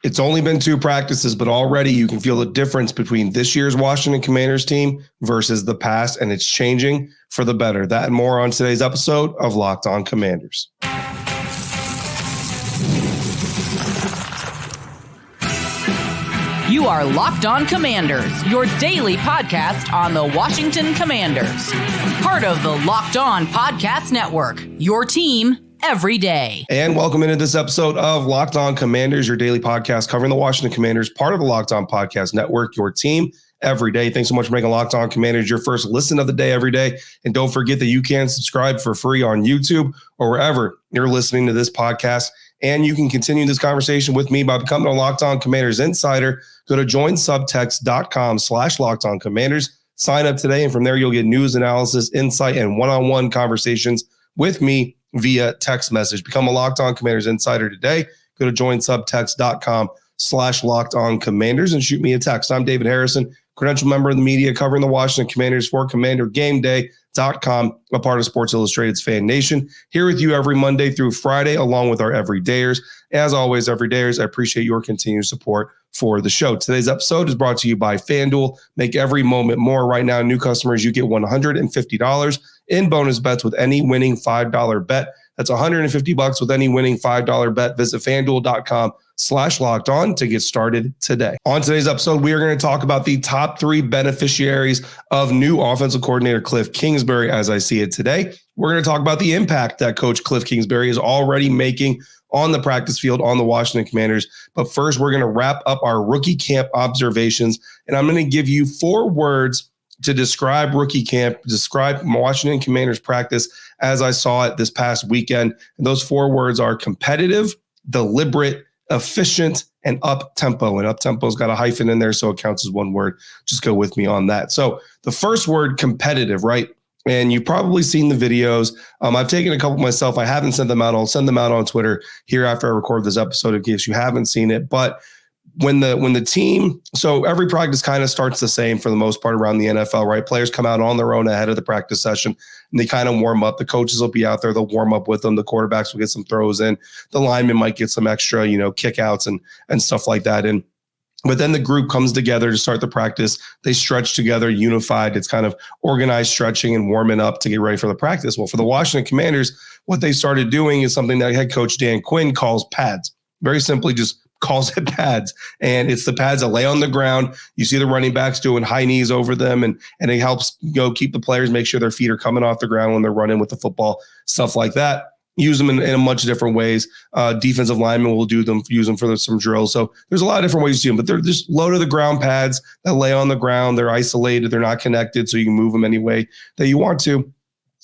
It's only been 2 practices, but already you can feel the difference between this year's Washington Commanders team versus the past, and it's changing for the better. That and more on today's episode of Locked On Commanders. You are Locked On Commanders, your daily podcast on the Washington Commanders. Part of the Locked On Podcast Network, your team every day. And welcome into this episode of Locked On Commanders, your daily podcast covering the Washington Commanders, part of the Locked On Podcast Network, your team every day. Thanks so much for making Locked On Commanders your first listen of the day every day. And don't forget that you can subscribe for free on YouTube or wherever you're listening to this podcast. And you can continue this conversation with me by becoming a Locked On Commanders insider. Go to joinsubtext.com/LockedOnCommanders. Sign up today, and from there you'll get news, analysis, insight, and one-on-one conversations with me via text message. Become a Locked On Commanders insider today. Go to joinsubtext.com/LockedOnCommanders and shoot me a text. I'm David Harrison, credential member of the media covering the Washington Commanders for CommanderGameDay.com, a part of Sports Illustrated's FanNation. Here with you every Monday through Friday, along with our everydayers. As always, everydayers, I appreciate your continued support for the show. Today's episode is brought to you by FanDuel. Make every moment more. Right now, new customers, you get $150 in bonus bets with any winning $5 bet. That's $150 with any winning $5 bet. Visit FanDuel.com/LockedOn to get started today. On today's episode, we are going to talk about the top 3 beneficiaries of new offensive coordinator Kliff Kingsbury as I see it today. We're going to talk about the impact that Coach Kliff Kingsbury is already making on the practice field on the Washington Commanders. But first, we're going to wrap up our rookie camp observations, and I'm going to give you 4 words to describe rookie camp, describe Washington Commanders practice as I saw it this past weekend. And those 4 words are competitive, deliberate, efficient, and up-tempo. And up-tempo's got a hyphen in there, so it counts as 1 word. Just go with me on that. So the first word, competitive, right? And you've probably seen the videos. I've taken a couple myself. I haven't sent them out. I'll send them out on Twitter here after I record this episode in case you haven't seen it. But when the team, so every practice kind of starts the same for the most part around the NFL, right? Players come out on their own ahead of the practice session and they kind of warm up. The coaches will be out there. They'll warm up with them. The quarterbacks will get some throws in. The linemen might get some extra, kickouts and stuff like that. But then the group comes together to start the practice. They stretch together, unified. It's kind of organized stretching and warming up to get ready for the practice. Well, for the Washington Commanders, what they started doing is something that head coach Dan Quinn calls pads. Very simply, just calls it pads. And it's the pads that lay on the ground. You see the running backs doing high knees over them, and it helps keep the players, make sure their feet are coming off the ground when they're running with the football, stuff like that. Use them in a much different ways. Defensive linemen will use them for some drills. So there's a lot of different ways to do them, but they're just low to the ground pads that lay on the ground. They're isolated. They're not connected, so you can move them any way that you want to.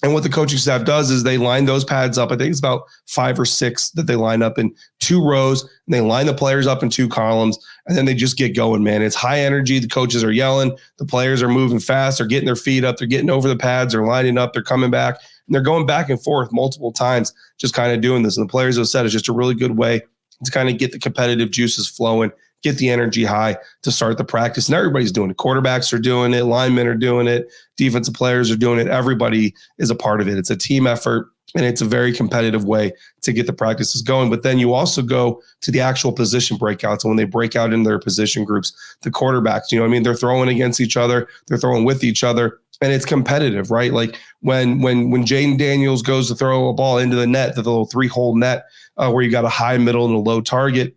And what the coaching staff does is they line those pads up. I think it's about 5 or 6 that they line up in 2 rows, and they line the players up in 2 columns, and then they just get going, man. It's high energy. The coaches are yelling. The players are moving fast. They're getting their feet up. They're getting over the pads. They're lining up. They're coming back. And they're going back and forth multiple times, just kind of doing this. And the players have said it's just a really good way to kind of get the competitive juices flowing, get the energy high to start the practice. And everybody's doing it. Quarterbacks are doing it. Linemen are doing it. Defensive players are doing it. Everybody is a part of it. It's a team effort, and it's a very competitive way to get the practices going. But then you also go to the actual position breakouts. And when they break out in their position groups, the quarterbacks, they're throwing against each other. They're throwing with each other. And it's competitive, right? Like when Jaden Daniels goes to throw a ball into the net, the little 3-hole net where you got a high, middle, and a low target.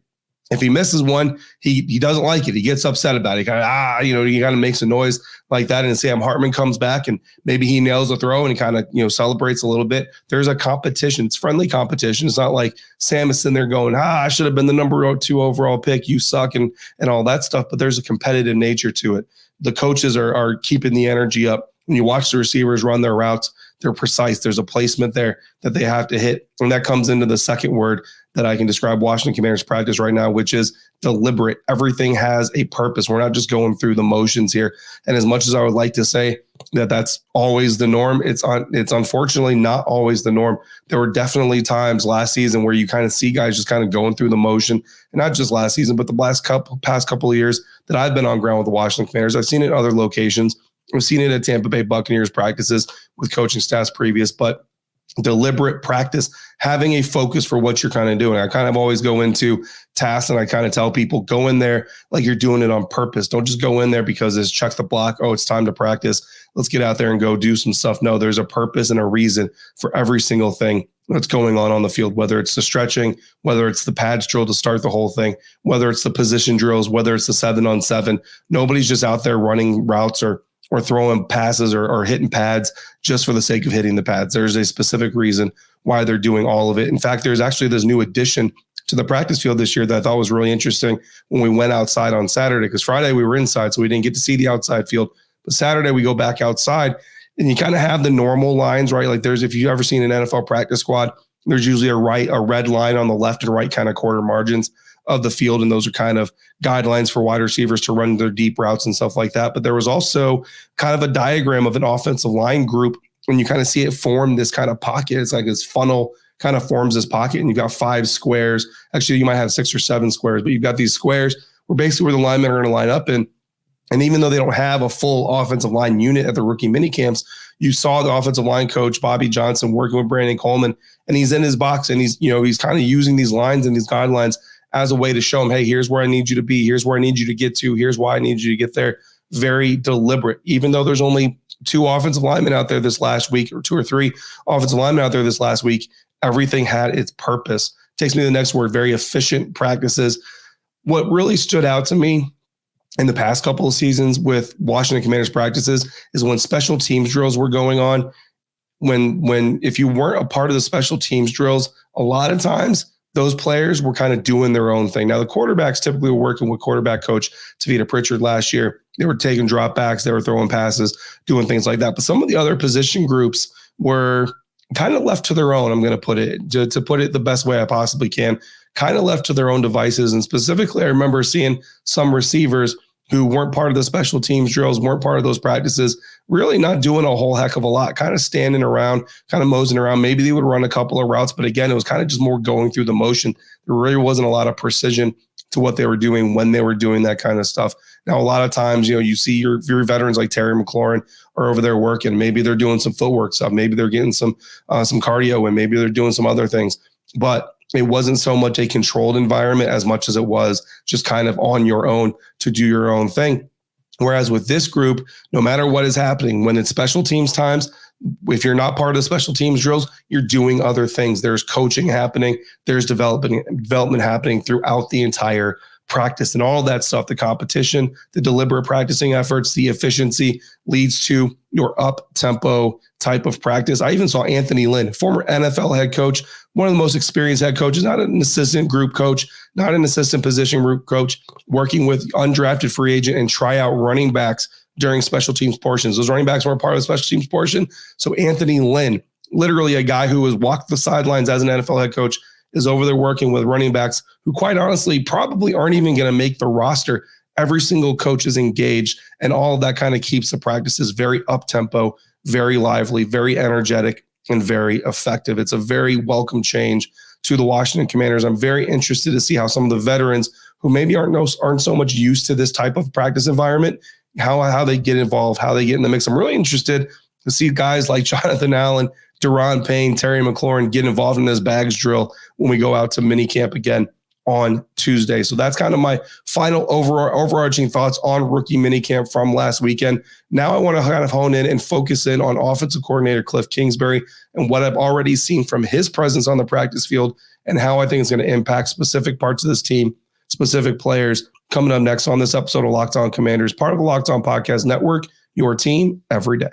If he misses one, he doesn't like it. He gets upset about it. He kind of, he kind of makes a noise like that. And Sam Hartman comes back and maybe he nails the throw and he kind of, celebrates a little bit. There's a competition. It's friendly competition. It's not like Sam is sitting there going, I should have been the number 2 overall pick. You suck and all that stuff. But there's a competitive nature to it. The coaches are keeping the energy up. When you watch the receivers run their routes, they're precise. There's a placement there that they have to hit. And that comes into the second word that I can describe Washington Commanders practice right now, which is deliberate. Everything has a purpose. We're not just going through the motions here. And as much as I would like to say that that's always the norm, it's unfortunately not always the norm. There were definitely times last season where you kind of see guys just kind of going through the motion, and not just last season, but the past couple of years that I've been on ground with the Washington Commanders. I've seen it in other locations. We've seen it at Tampa Bay Buccaneers practices with coaching staffs previous, but deliberate practice, having a focus for what you're kind of doing. I kind of always go into tasks and I kind of tell people, go in there like you're doing it on purpose. Don't just go in there because it's check the block. Oh, it's time to practice. Let's get out there and go do some stuff. No, there's a purpose and a reason for every single thing that's going on the field, whether it's the stretching, whether it's the pads drill to start the whole thing, whether it's the position drills, whether it's the 7-on-7. Nobody's just out there running routes or throwing passes or hitting pads just for the sake of hitting the pads. There's a specific reason why they're doing all of it. In fact, there's actually this new addition to the practice field this year that I thought was really interesting when we went outside on Saturday, because Friday we were inside, so we didn't get to see the outside field. But Saturday we go back outside and you kind of have the normal lines, right? Like if you've ever seen an NFL practice squad, there's usually a red line on the left and right kind of quarter margins of the field. And those are kind of guidelines for wide receivers to run their deep routes and stuff like that. But there was also kind of a diagram of an offensive line group, and you kind of see it form this kind of pocket. It's like this funnel kind of forms this pocket, and you've got 5 squares. Actually, you might have 6 or 7 squares, but you've got these squares where basically where the linemen are going to line up in. And even though they don't have a full offensive line unit at the rookie mini camps, you saw the offensive line coach, Bobby Johnson, working with Brandon Coleman, and he's in his box, and he's kind of using these lines and these guidelines as a way to show him, hey, here's where I need you to be. Here's where I need you to get to. Here's why I need you to get there. Very deliberate. Even though there's only 2 offensive linemen out there this last week, or 2 or 3 offensive linemen out there this last week, everything had its purpose. Takes me to the next word, very efficient practices. What really stood out to me in the past couple of seasons with Washington Commanders practices is when special teams drills were going on. If you weren't a part of the special teams drills, a lot of times those players were kind of doing their own thing. Now, the quarterbacks typically were working with quarterback coach Tavita Pritchard last year. They were taking dropbacks, they were throwing passes, doing things like that. But some of the other position groups were kind of left to their own. I'm going to put it to put it the best way I possibly can, kind of left to their own devices. And specifically, I remember seeing some receivers who weren't part of the special teams drills, weren't part of those practices, really not doing a whole heck of a lot, kind of standing around, kind of moseying around. Maybe they would run a couple of routes, but again, it was kind of just more going through the motion. There really wasn't a lot of precision to what they were doing when they were doing that kind of stuff. Now, a lot of times, you see your veterans like Terry McLaurin are over there working. Maybe they're doing some footwork stuff. Maybe they're getting some cardio, and maybe they're doing some other things. But it wasn't so much a controlled environment as much as it was just kind of on your own to do your own thing. Whereas with this group, no matter what is happening, when it's special teams times, if you're not part of the special teams drills, you're doing other things. There's coaching happening. There's development happening throughout the entire practice, and all of that stuff, the competition, the deliberate practicing efforts, the efficiency leads to your up-tempo type of practice. I even saw Anthony Lynn, former NFL head coach, one of the most experienced head coaches, not an assistant group coach, not an assistant position group coach, working with undrafted free agent and tryout running backs during special teams portions. Those running backs weren't part of the special teams portion. So Anthony Lynn, literally a guy who has walked the sidelines as an NFL head coach, is over there working with running backs who quite honestly probably aren't even going to make the roster. Every single coach is engaged, and all of that kind of keeps the practices very up-tempo, very lively, very energetic, and very effective. It's a very welcome change to the Washington Commanders. I'm very interested to see how some of the veterans who maybe aren't so much used to this type of practice environment, how they get involved, how they get in the mix. I'm really interested to see guys like Jonathan Allen, Deron Payne, Terry McLaurin get involved in this bags drill when we go out to minicamp again on Tuesday. So that's kind of my final overarching thoughts on rookie minicamp from last weekend. Now I want to kind of hone in and focus in on offensive coordinator Kliff Kingsbury and what I've already seen from his presence on the practice field and how I think it's going to impact specific parts of this team, specific players. Coming up next on this episode of Locked On Commanders, part of the Locked On Podcast Network, your team every day.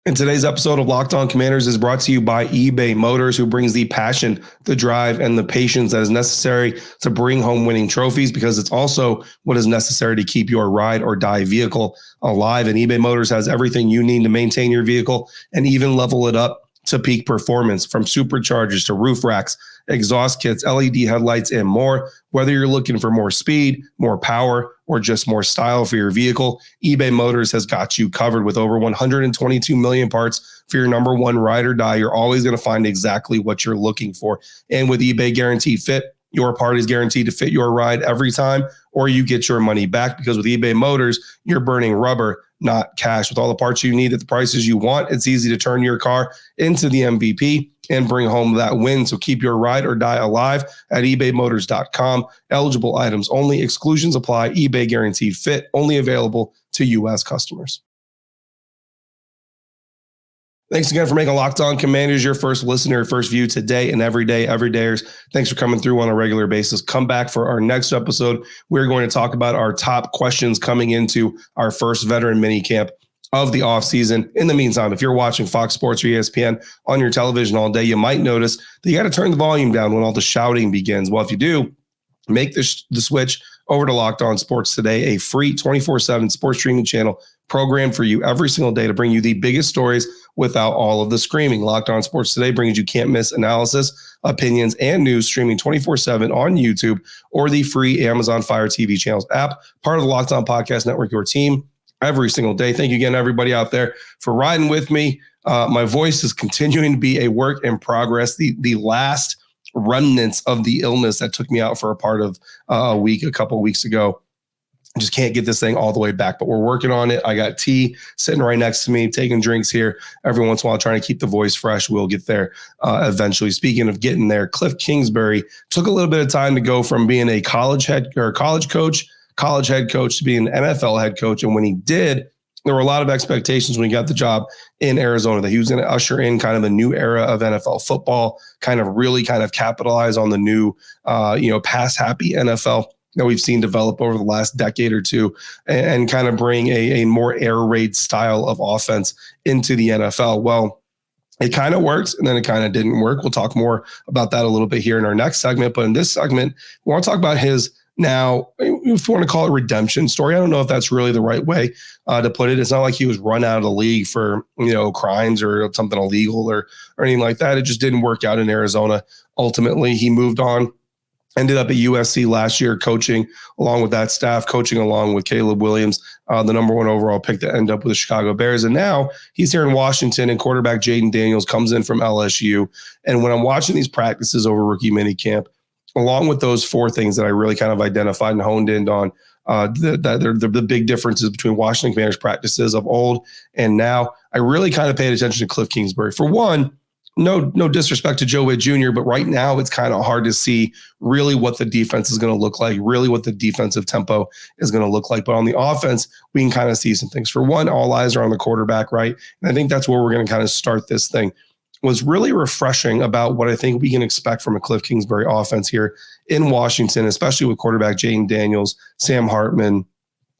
And today's episode of Locked On Commanders is brought to you by eBay Motors, who brings the passion, the drive, and the patience that is necessary to bring home winning trophies, because it's also what is necessary to keep your ride or die vehicle alive. And eBay Motors has everything you need to maintain your vehicle and even level it up to peak performance, from superchargers to roof racks, exhaust kits, LED headlights, and more. Whether you're looking for more speed, more power, or just more style for your vehicle, eBay Motors has got you covered. With over 122 million parts for your number one ride or die, you're always going to find exactly what you're looking for. And with eBay Guaranteed Fit, your part is guaranteed to fit your ride every time, or you get your money back, because with eBay Motors, you're burning rubber, not cash. With all the parts you need at the prices you want, it's easy to turn your car into the MVP and bring home that win. So keep your ride or die alive at ebaymotors.com. Eligible items only. Exclusions apply. eBay guaranteed fit. Only available to U.S. customers. Thanks again for making Locked On Commanders your first listener, first view today and every day, everydayers. Thanks for coming through on a regular basis. Come back for our next episode. We're going to talk about our top questions coming into our first veteran mini camp of the offseason. In the meantime, if you're watching Fox Sports or ESPN on your television all day, you might notice that you got to turn the volume down when all the shouting begins. Well, if you do, make the switch over to Locked On Sports Today, a free 24/7 sports streaming channel programmed for you every single day to bring you the biggest stories without all of the screaming. Locked On Sports Today brings you can't miss analysis, opinions, and news streaming 24/7 on YouTube or the free Amazon Fire TV channels app, part of the Locked On Podcast Network, your team every single day. Thank you again, everybody out there, for riding with me. My voice is continuing to be a work in progress. The last remnants of the illness that took me out for a part of a couple of weeks ago. I just can't get this thing all the way back, but we're working on it. I got tea sitting right next to me, taking drinks here every once in a while, trying to keep the voice fresh. We'll get there eventually. Speaking of getting there, Kliff Kingsbury took a little bit of time to go from being a college head coach to being an NFL head coach. And when he did, there were a lot of expectations when he got the job in Arizona that he was going to usher in kind of a new era of NFL football, kind of capitalize on the new, pass happy NFL that we've seen develop over the last decade or two, and kind of bring a more air raid style of offense into the NFL. Well, it kind of works, and then it kind of didn't work. We'll talk more about that a little bit here in our next segment. But in this segment, we want to talk about his, now, if you want to call it redemption story, I don't know if that's really the right way to put it. It's not like he was run out of the league for, crimes or something illegal or anything like that. It just didn't work out in Arizona. Ultimately, he moved on. Ended up at USC last year coaching along with that staff, coaching along with Caleb Williams, the number one overall pick to end up with the Chicago Bears. And now he's here in Washington, and quarterback Jaden Daniels comes in from LSU. And when I'm watching these practices over rookie minicamp, along with those four things that I really kind of identified and honed in on, the big differences between Washington Commanders practices of old and now, I really kind of paid attention to Kliff Kingsbury. For one, no disrespect to Joe Witt Jr., but right now it's kind of hard to see really what the defense is going to look like, really what the defensive tempo is going to look like. But on the offense, we can kind of see some things. For one, all eyes are on the quarterback, right? And I think that's where we're going to kind of start this thing. Was really refreshing about what I think we can expect from a Kliff Kingsbury offense here in Washington, especially with quarterback Jaden Daniels, Sam Hartman,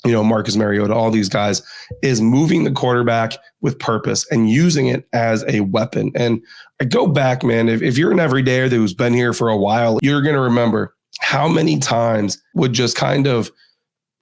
Marcus Mariota, all these guys, is moving the quarterback with purpose and using it as a weapon. And I go back, man, if you're an everydayer who's been here for a while, you're going to remember how many times would just kind of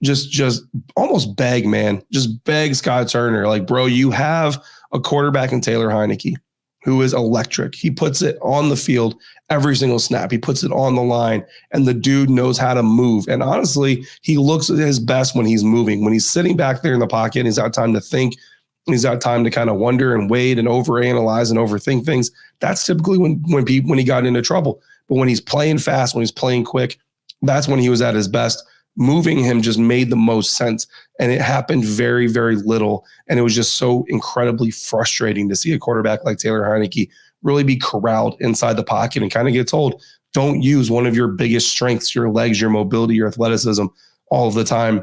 just almost beg, man, just beg Scott Turner, like, bro, you have a quarterback in Taylor Heineke who is electric. He puts it on the field every single snap. He puts it on the line, and the dude knows how to move. And honestly, he looks at his best when he's moving. When he's sitting back there in the pocket, he's got time to think. He's got time to kind of wonder and wait and overanalyze and overthink things. That's typically when he got into trouble. But when he's playing fast, when he's playing quick, that's when he was at his best. Moving him just made the most sense. And it happened very, very little. And it was just so incredibly frustrating to see a quarterback like Taylor Heineke really be corralled inside the pocket and kind of get told, don't use one of your biggest strengths, your legs, your mobility, your athleticism all of the time.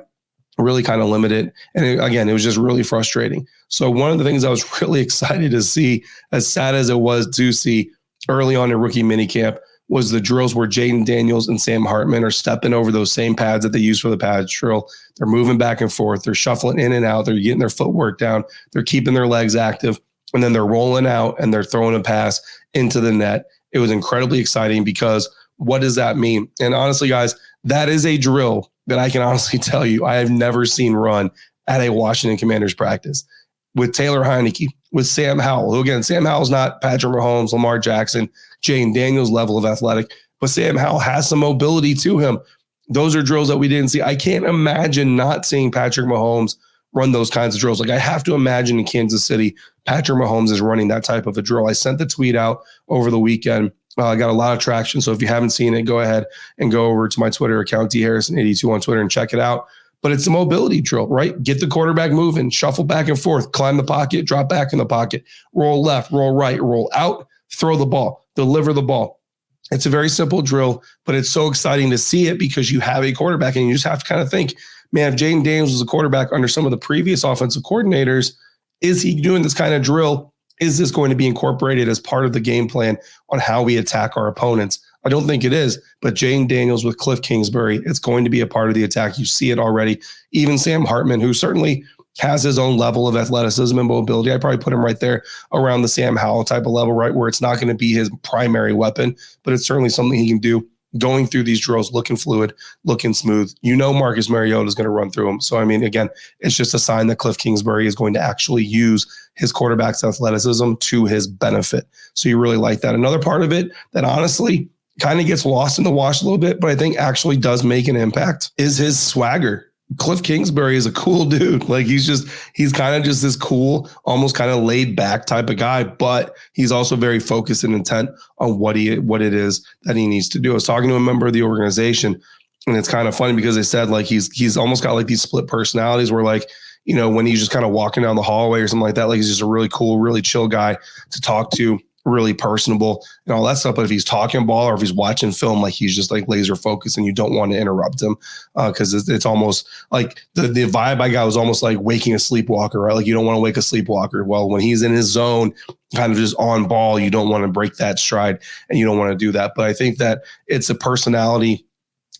Really kind of limit it. And it was just really frustrating. So one of the things I was really excited to see, as sad as it was to see early on in rookie minicamp, was the drills where Jaden Daniels and Sam Hartman are stepping over those same pads that they use for the pads drill. They're moving back and forth. They're shuffling in and out. They're getting their footwork down. They're keeping their legs active. And then they're rolling out and they're throwing a pass into the net. It was incredibly exciting because what does that mean? And honestly, guys, that is a drill that I can honestly tell you I have never seen run at a Washington Commanders practice. With Taylor Heineke, with Sam Howell, who again, Sam Howell's not Patrick Mahomes, Lamar Jackson, Jaden Daniels level of athletic, but Sam Howell has some mobility to him. Those are drills that we didn't see. I can't imagine not seeing Patrick Mahomes run those kinds of drills. Like, I have to imagine in Kansas City, Patrick Mahomes is running that type of a drill. I sent the tweet out over the weekend. I got a lot of traction. So if you haven't seen it, go ahead and go over to my Twitter account, DHarrison82 on Twitter, and check it out. but it's a mobility drill, right? Get the quarterback moving, shuffle back and forth, climb the pocket, drop back in the pocket, roll left, roll right, roll out, throw the ball, deliver the ball. It's a very simple drill, but it's so exciting to see it because you have a quarterback and you just have to kind of think, man, if Jaden Daniels was a quarterback under some of the previous offensive coordinators, is he doing this kind of drill? Is this going to be incorporated as part of the game plan on how we attack our opponents? I don't think it is, but Jaden Daniels with Kliff Kingsbury, it's going to be a part of the attack. You see it already. Even Sam Hartman, who certainly has his own level of athleticism and mobility. I probably put him right there around the Sam Howell type of level, right, where it's not going to be his primary weapon, but it's certainly something he can do. Going through these drills, looking fluid, looking smooth. Marcus Mariota is going to run through them. So, I mean, again, it's just a sign that Kliff Kingsbury is going to actually use his quarterback's athleticism to his benefit. So you really like that. Another part of it that honestly kind of gets lost in the wash a little bit, but I think actually does make an impact is his swagger. Kliff Kingsbury is a cool dude. Like he's kind of just this cool, almost kind of laid back type of guy, but he's also very focused and intent on what it is that he needs to do. I was talking to a member of the organization, and it's kind of funny because they said like he's almost got like these split personalities where like, when he's just kind of walking down the hallway or something like that, like he's just a really cool, really chill guy to talk to, really personable and all that stuff. But if he's talking ball or if he's watching film, like he's just like laser focused and you don't want to interrupt him because it's almost like the vibe I got was almost like waking a sleepwalker, right? Like you don't want to wake a sleepwalker. Well, when he's in his zone, kind of just on ball, you don't want to break that stride and you don't want to do that. But I think that it's a personality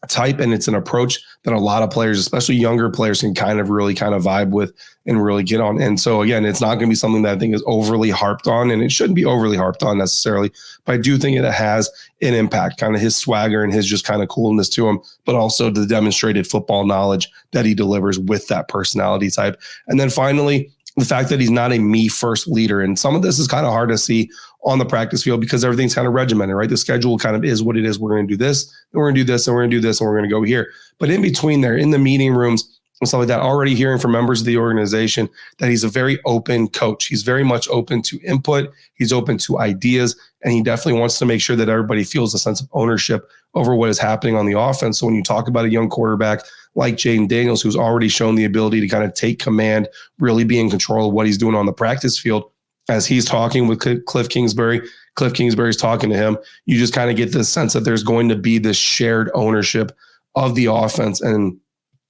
type and it's an approach that a lot of players, especially younger players, can kind of vibe with and really get on. And so again, it's not going to be something that I think is overly harped on, and it shouldn't be overly harped on necessarily, but I do think it has an impact, kind of his swagger and his just kind of coolness to him, but also the demonstrated football knowledge that he delivers with that personality type. And then finally, the fact that he's not a me first leader. And some of this is kind of hard to see on the practice field because everything's kind of regimented, right? The schedule kind of is what it is. We're going to do this, and we're going to do this, and we're going to do this, and we're going to go here. But in between there, in the meeting rooms and stuff like that, already hearing from members of the organization that he's a very open coach. He's very much open to input. He's open to ideas, and he definitely wants to make sure that everybody feels a sense of ownership over what is happening on the offense. So when you talk about a young quarterback like Jaden Daniels, who's already shown the ability to kind of take command, really be in control of what he's doing on the practice field, as he's talking with Kliff Kingsbury, Kliff Kingsbury's talking to him, you just kind of get this sense that there's going to be this shared ownership of the offense. And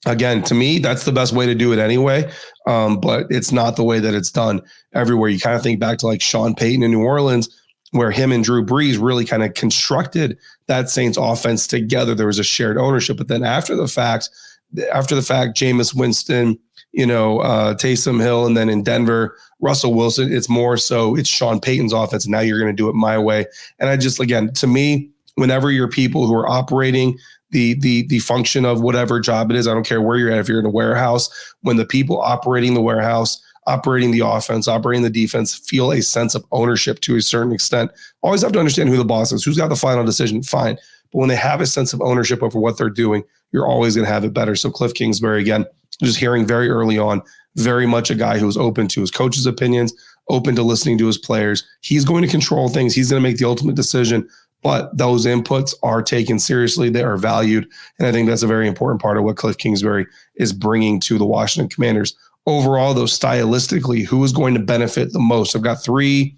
again, to me, that's the best way to do it anyway. But it's not the way that it's done everywhere. You kind of think back to like Sean Payton in New Orleans, where him and Drew Brees really kind of constructed that Saints offense together. There was a shared ownership. But then after the fact, Jameis Winston, Taysom Hill, and then in Denver, Russell Wilson, it's more so it's Sean Payton's offense. And now you're going to do it my way. And I just, again, to me, whenever you're people who are operating the function of whatever job it is, I don't care where you're at, if you're in a warehouse, when the people operating the warehouse, operating the offense, operating the defense, feel a sense of ownership to a certain extent. Always have to understand who the boss is, who's got the final decision, fine. But when they have a sense of ownership over what they're doing, you're always going to have it better. So Kliff Kingsbury, again, just hearing very early on, very much a guy who's open to his coach's opinions, open to listening to his players. He's going to control things. He's going to make the ultimate decision, but those inputs are taken seriously. They are valued. And I think that's a very important part of what Kliff Kingsbury is bringing to the Washington Commanders. Overall, though, stylistically, who is going to benefit the most? I've got three,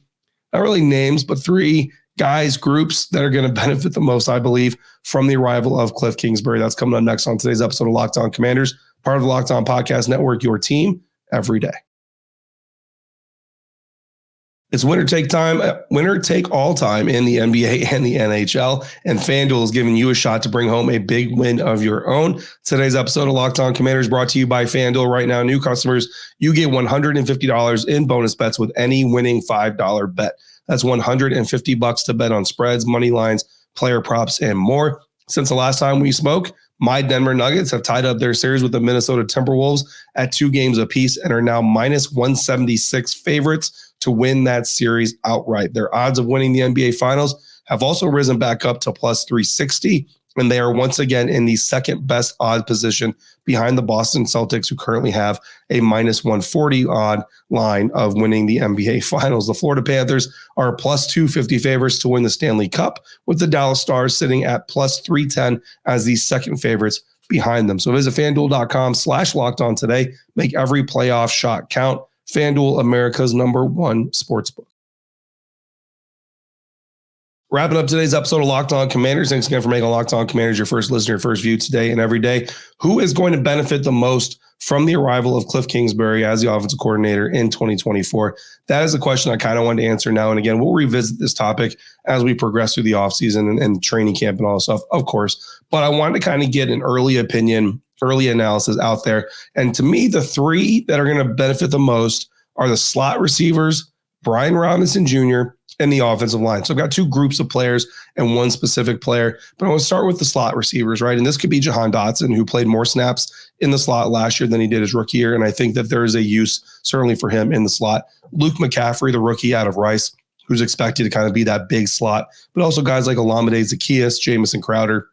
not really names, but three guys, groups that are going to benefit the most, I believe, from the arrival of Kliff Kingsbury. That's coming up next on today's episode of Locked On Commanders, part of the Locked On Podcast Network, your team every day. It's winner take all time in the NBA and the NHL, and FanDuel is giving you a shot to bring home a big win of your own. Today's episode of Locked On Commanders brought to you by FanDuel. Right now, new customers, you get $150 in bonus bets with any winning $5 bet. That's $150 to bet on spreads, money lines, player props, and more. Since the last time we spoke, my Denver Nuggets have tied up their series with the Minnesota Timberwolves at 2 games apiece and are now minus 176 favorites to win that series outright. Their odds of winning the NBA Finals have also risen back up to plus 360, and they are once again in the second best odd position behind the Boston Celtics, who currently have a minus 140 odd line of winning the NBA Finals. The Florida Panthers are plus 250 favorites to win the Stanley Cup, with the Dallas Stars sitting at plus 310 as the second favorites behind them. So visit FanDuel.com/lockedon today. Make every playoff shot count. FanDuel, America's #1 sportsbook. Wrapping up today's episode of Locked On Commanders. Thanks again for making Locked On Commanders your first listener, your first view today and every day. Who is going to benefit the most from the arrival of Kliff Kingsbury as the offensive coordinator in 2024? That is a question I kind of wanted to answer now. And again, we'll revisit this topic as we progress through the offseason and training camp and all that stuff, of course. But I wanted to kind of get an early opinion, early analysis out there. And to me, the three that are going to benefit the most are the slot receivers, Brian Robinson Jr., and the offensive line. So I've got two groups of players and one specific player, but I want to start with the slot receivers, right? And this could be Jahan Dotson, who played more snaps in the slot last year than he did his rookie year. And I think that there is a use certainly for him in the slot. Luke McCaffrey, the rookie out of Rice, who's expected to kind of be that big slot, but also guys like Olamide Zaccheaus, Jamison Crowder,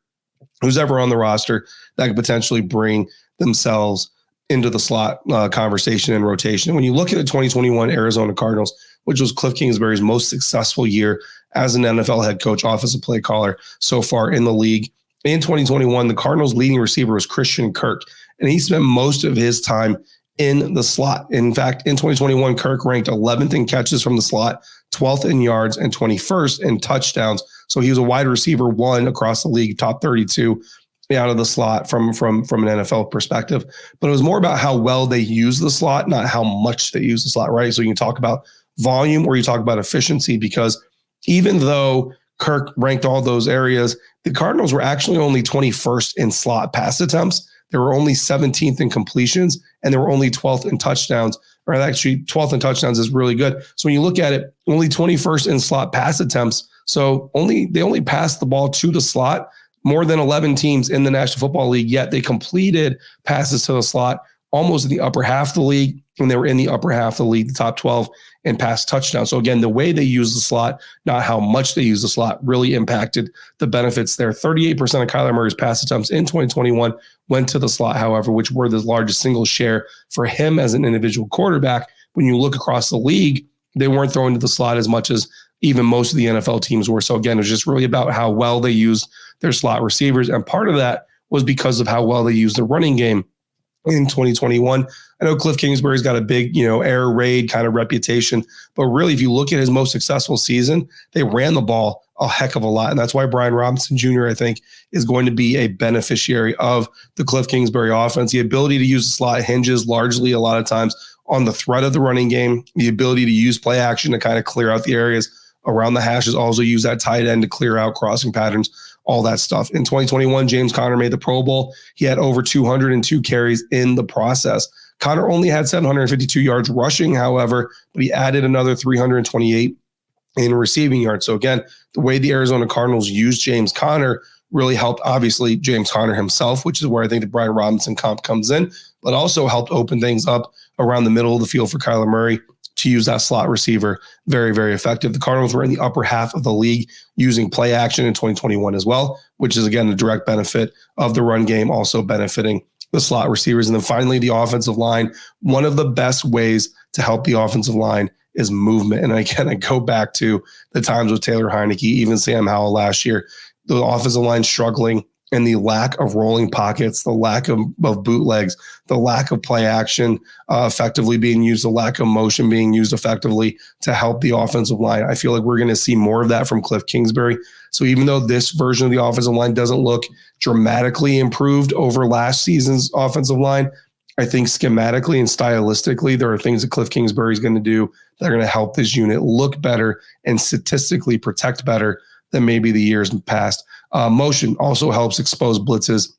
who's ever on the roster that could potentially bring themselves into the slot conversation and rotation. When you look at the 2021 Arizona Cardinals, which was Kliff Kingsbury's most successful year as an NFL head coach, offensive play caller so far in the league. In 2021, the Cardinals' leading receiver was Christian Kirk, and he spent most of his time in the slot. In fact, in 2021, Kirk ranked 11th in catches from the slot, 12th in yards, and 21st in touchdowns. So he was a wide receiver one across the league, top 32 out of the slot from an NFL perspective. But it was more about how well they use the slot, not how much they use the slot, right? So you can talk about volume or you talk about efficiency, because even though Kirk ranked all those areas, the Cardinals were actually only 21st in slot pass attempts. They were only 17th in completions, and they were only 12th in touchdowns. Or actually, 12th in touchdowns is really good. So when you look at it, only 21st in slot pass attempts. So they only passed the ball to the slot more than 11 teams in the National Football League, yet they completed passes to the slot almost in the upper half of the league, and they were in the upper half of the league, the top 12 in pass touchdowns. So again, the way they use the slot, not how much they use the slot, really impacted the benefits there. 38% of Kyler Murray's pass attempts in 2021 went to the slot, however, which were the largest single share for him as an individual quarterback. When you look across the league, they weren't throwing to the slot as much as even most of the NFL teams were. So again, it was just really about how well they used their slot receivers. And part of that was because of how well they used the running game in 2021. I know Kliff Kingsbury's got a big, air raid kind of reputation, but really, if you look at his most successful season, they ran the ball a heck of a lot. And that's why Brian Robinson Jr., I think, is going to be a beneficiary of the Kliff Kingsbury offense. The ability to use the slot hinges largely a lot of times on the threat of the running game, the ability to use play action to kind of clear out the areas around the hashes, also use that tight end to clear out crossing patterns, all that stuff. In 2021, James Conner made the Pro Bowl. He had over 202 carries in the process. Conner only had 752 yards rushing, however, but he added another 328 in receiving yards. So again, the way the Arizona Cardinals used James Conner really helped, obviously, James Conner himself, which is where I think the Brian Robinson comp comes in, but also helped open things up around the middle of the field for Kyler Murray to use that slot receiver. Very, very effective. The Cardinals were in the upper half of the league using play action in 2021 as well, which is, again, the direct benefit of the run game, also benefiting the slot receivers. And then finally, the offensive line. One of the best ways to help the offensive line is movement. And again, I go back to the times with Taylor Heineke, even Sam Howell last year, the offensive line struggling, and the lack of rolling pockets, the lack of bootlegs, the lack of play action effectively being used, the lack of motion being used effectively to help the offensive line. I feel like we're going to see more of that from Kliff Kingsbury. So even though this version of the offensive line doesn't look dramatically improved over last season's offensive line, I think schematically and stylistically, there are things that Kliff Kingsbury is going to do that are going to help this unit look better and statistically protect better than maybe the years past. Motion also helps expose blitzes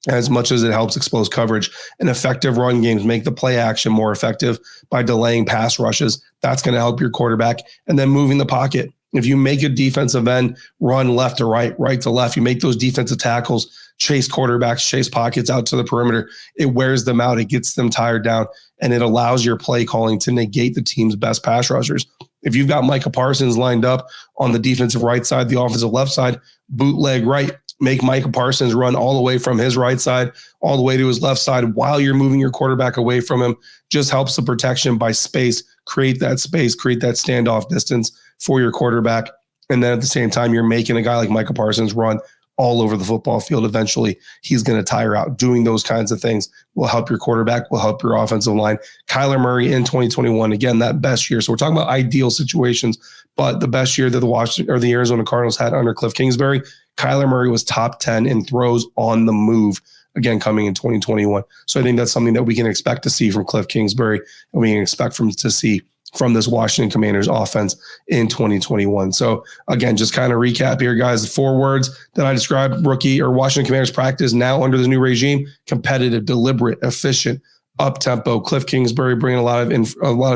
as much as it helps expose coverage. And effective run games make the play action more effective by delaying pass rushes. That's going to help your quarterback. And then moving the pocket. If you make a defensive end run left to right, right to left, you make those defensive tackles chase quarterbacks, chase pockets out to the perimeter. It wears them out. It gets them tired down, and it allows your play calling to negate the team's best pass rushers. If you've got Micah Parsons lined up on the defensive right side, the offensive left side, bootleg right, make Micah Parsons run all the way from his right side all the way to his left side while you're moving your quarterback away from him. Just helps the protection by space, create that standoff distance for your quarterback. And then at the same time, you're making a guy like Micah Parsons run all over the football field. Eventually, he's going to tire out. Doing those kinds of things will help your quarterback, will help your offensive line. Kyler Murray in 2021, again, that best year. So we're talking about ideal situations, but the best year that the Arizona Cardinals had under Kliff Kingsbury, Kyler Murray was top 10 in throws on the move, again, coming in 2021. So I think that's something that we can expect to see from Kliff Kingsbury, and we can expect to see from this Washington Commanders offense in 2021. So again, just kind of recap here, guys, the 4 words that I described: rookie or Washington Commanders practice now under the new regime: competitive, deliberate, efficient, up-tempo. Kliff Kingsbury bringing a lot of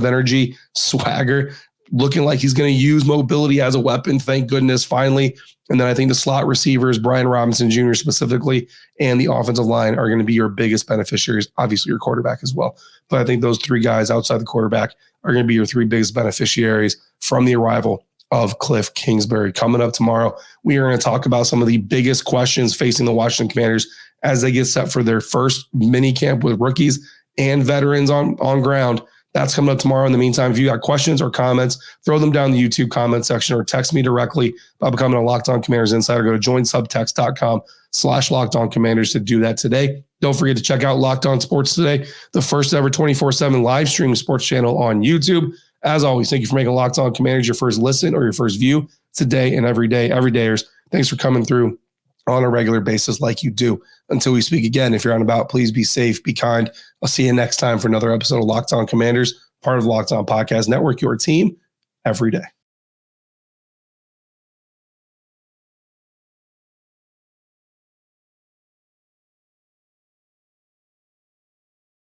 energy, swagger, looking like he's going to use mobility as a weapon. Thank goodness, finally. And then I think the slot receivers, Brian Robinson Jr. specifically, and the offensive line are going to be your biggest beneficiaries. Obviously, your quarterback as well. But I think those 3 guys outside the quarterback are going to be your 3 biggest beneficiaries from the arrival of Kliff Kingsbury. Coming up tomorrow, we are going to talk about some of the biggest questions facing the Washington Commanders as they get set for their first mini camp with rookies and veterans on ground. That's coming up tomorrow. In the meantime, if you got questions or comments, throw them down in the YouTube comment section or text me directly by becoming a Locked On Commanders Insider. Go to joinsubtext.com/LockedOnCommanders to do that today. Don't forget to check out Locked On Sports Today, the first ever 24/7 live streaming sports channel on YouTube. As always, thank you for making Locked On Commanders your first listen or your first view today and every day. Everydayers, thanks for coming through on a regular basis like you do. Until we speak again, if you're on about, please be safe, be kind. I'll see you next time for another episode of Locked On Commanders, part of Locked On Podcast Network, your team every day.